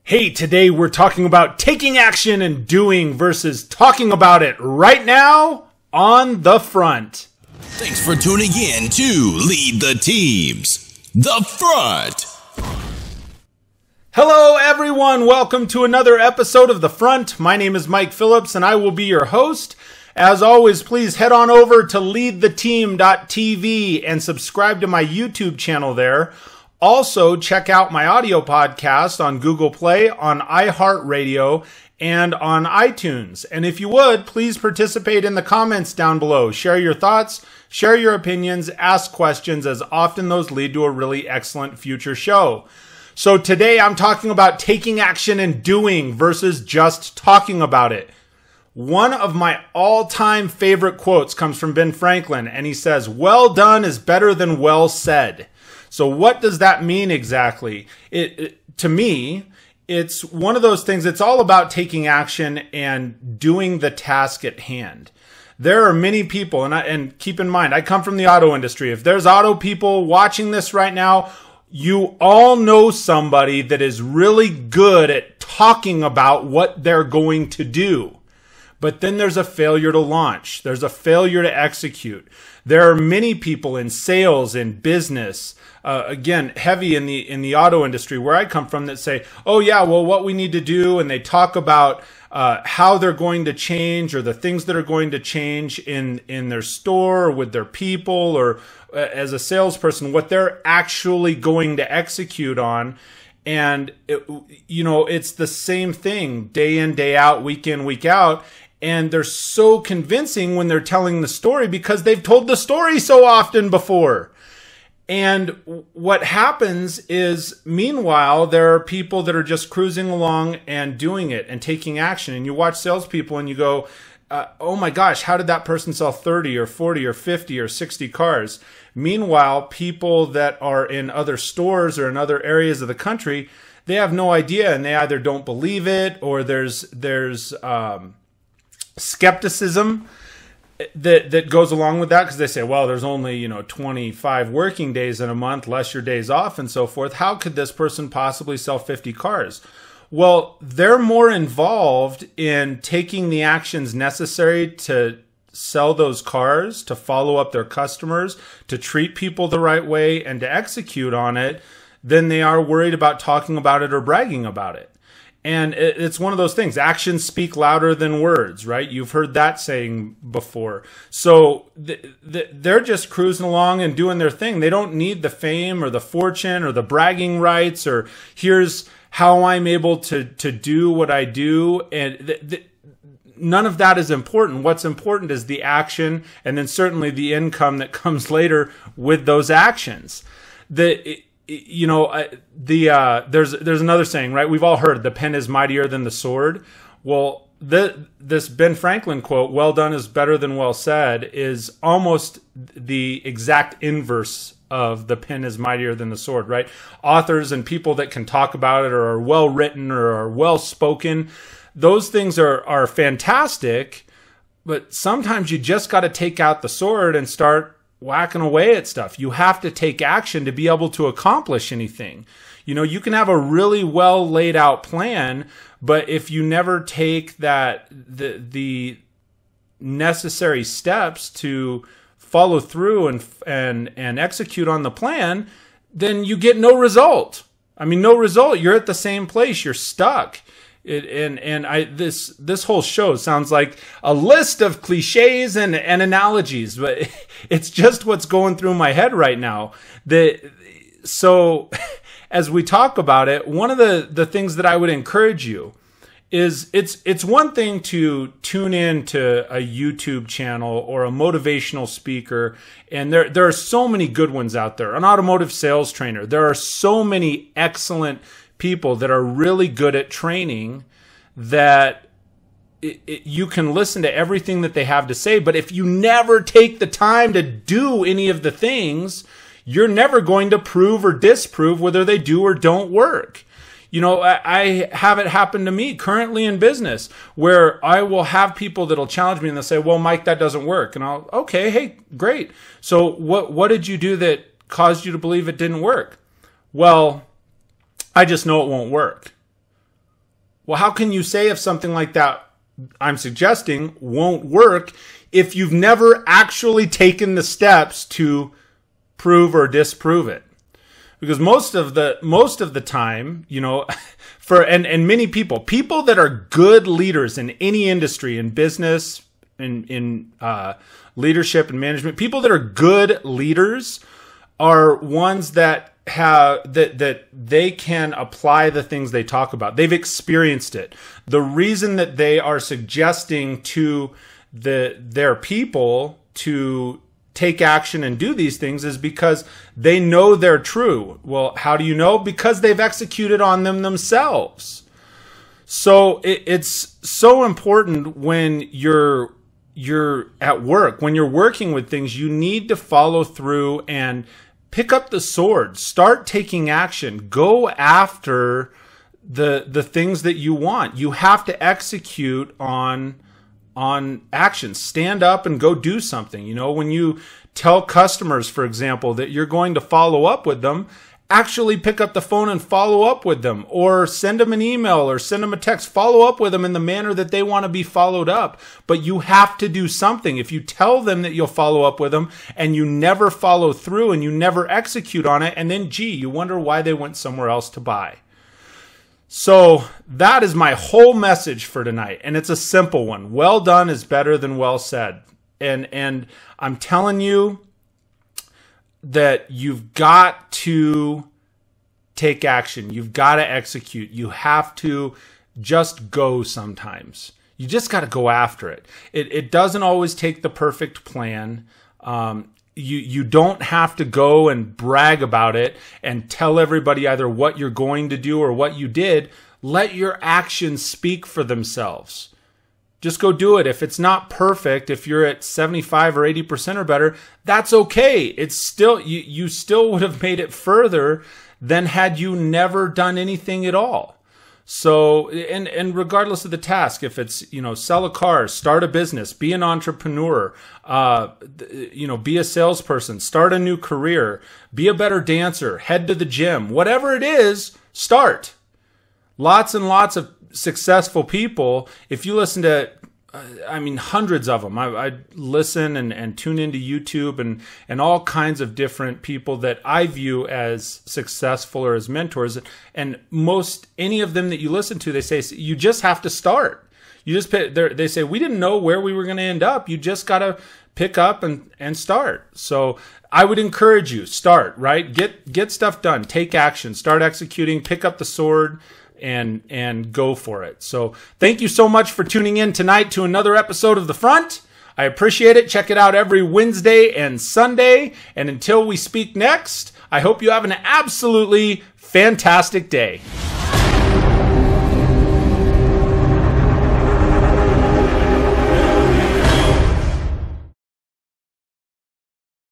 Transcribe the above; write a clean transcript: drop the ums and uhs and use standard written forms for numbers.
Hey, today we're talking about taking action and doing versus talking about it right now on the front. Thanks for tuning in to Lead the Teams, The Front. Hello, everyone. Welcome to another episode of The Front. My name is Mike Phillips, and I will be your host. As always, please head on over to leadtheteam.tv and subscribe to my YouTube channel there. Also, check out my audio podcast on Google Play, on iHeartRadio, and on iTunes. And if you would, please participate in the comments down below. Share your thoughts, share your opinions, ask questions, as often those lead to a really excellent future show. So today I'm talking about taking action and doing versus just talking about it. One of my all-time favorite quotes comes from Ben Franklin, and he says, "Well done is better than well said." So what does that mean exactly? To me, it's one of those things, it's all about taking action and doing the task at hand. There are many people, and keep in mind, I come from the auto industry. If there's auto people watching this right now, you all know somebody that is really good at talking about what they're going to do. But then there's a failure to launch. There's a failure to execute. There are many people in sales, in business, again, heavy in the auto industry where I come from, that say, oh yeah, well, what we need to do, and they talk about how they're going to change, or the things that are going to change in their store, or with their people, or as a salesperson, what they're actually going to execute on. And it's the same thing day in, day out, week in, week out. And they're so convincing when they're telling the story because they've told the story so often before. And what happens is, meanwhile, there are people that are just cruising along and doing it and taking action. And you watch salespeople and you go, oh my gosh, how did that person sell 30 or 40 or 50 or 60 cars? Meanwhile, people that are in other stores or in other areas of the country, they have no idea, and they either don't believe it, or there's skepticism that goes along with that, because they say, well, there's only 25 working days in a month, less your days off and so forth. How could this person possibly sell 50 cars? Well, they're more involved in taking the actions necessary to sell those cars, to follow up their customers, to treat people the right way, and to execute on it, than they are worried about talking about it or bragging about it. And it's one of those things. Actions speak louder than words, right? You've heard that saying before. So they're just cruising along and doing their thing. They don't need the fame or the fortune or the bragging rights, or here's how I'm able to do what I do. And none of that is important. What's important is the action, and then certainly the income that comes later with those actions. There's another saying, right? We've all heard the pen is mightier than the sword. Well, this Ben Franklin quote, "Well done is better than well said," is almost the exact inverse of the pen is mightier than the sword, right? Authors and people that can talk about it, or are well written, or are well spoken, those things are fantastic, but sometimes you just got to take out the sword and start whacking away at stuff. You have to take action to be able to accomplish anything. You can have a really well laid out plan, but if you never take the necessary steps to follow through and execute on the plan, then you get no result. I mean, no result. You're at the same place. You're stuck. This whole show sounds like a list of cliches and analogies, but it's just what's going through my head right now. So as we talk about it, one of the things that I would encourage you is, it's one thing to tune in to a YouTube channel or a motivational speaker, and there are so many good ones out there. An automotive sales trainer. There are so many excellent people that are really good at training, that you can listen to everything that they have to say. But if you never take the time to do any of the things, you're never going to prove or disprove whether they do or don't work. I have it happen to me currently in business, where I will have people that'll challenge me and they'll say, well, Mike, that doesn't work. And okay, hey, great. So what did you do that caused you to believe it didn't work? Well, I just know it won't work. Well, how can you say if something like that I'm suggesting won't work if you've never actually taken the steps to prove or disprove it? Because most of the time, you know, and many people that are good leaders in any industry, in business, in leadership and management, people that are good leaders are ones that that they can apply the things they talk about. They've experienced it. The reason that they are suggesting to their people to take action and do these things is because they know they're true. Well, how do you know? Because they've executed on them themselves. So it's so important when you're at work, when you're working with things, you need to follow through and pick up the sword, start taking action, go after the things that you want. You have to execute on action. Stand up and go do something. You know, when you tell customers, for example, that you're going to follow up with them, actually pick up the phone and follow up with them, or send them an email or send them a text. Follow up with them in the manner that they want to be followed up. But you have to do something. If you tell them that you'll follow up with them and you never follow through and you never execute on it, and then, you wonder why they went somewhere else to buy. So that is my whole message for tonight. And it's a simple one. Well done is better than well said. And I'm telling you that you've got to take action. You've got to execute. You have to just go sometimes. You just got to go after it. It doesn't always take the perfect plan. You don't have to go and brag about it and tell everybody either what you're going to do or what you did. Let your actions speak for themselves. Just go do it. If it's not perfect, if you're at 75 or 80% or better, that's okay. It's still, you still would have made it further than had you never done anything at all. So, and regardless of the task, if it's, you know, sell a car, start a business, be an entrepreneur, you know, be a salesperson, start a new career, be a better dancer, head to the gym, whatever it is, start. Lots and lots of successful people, if you listen to, hundreds of them. I listen and tune into YouTube and all kinds of different people that I view as successful or as mentors. And any of them that you listen to, they say, you just have to start. They say, we didn't know where we were going to end up. You just got to pick up and start. So I would encourage you, start, right? Get stuff done, take action, start executing, pick up the sword, and go for it. So thank you so much for tuning in tonight to another episode of The Front. I appreciate it. Check it out every Wednesday and Sunday. And until we speak next, I hope you have an absolutely fantastic day.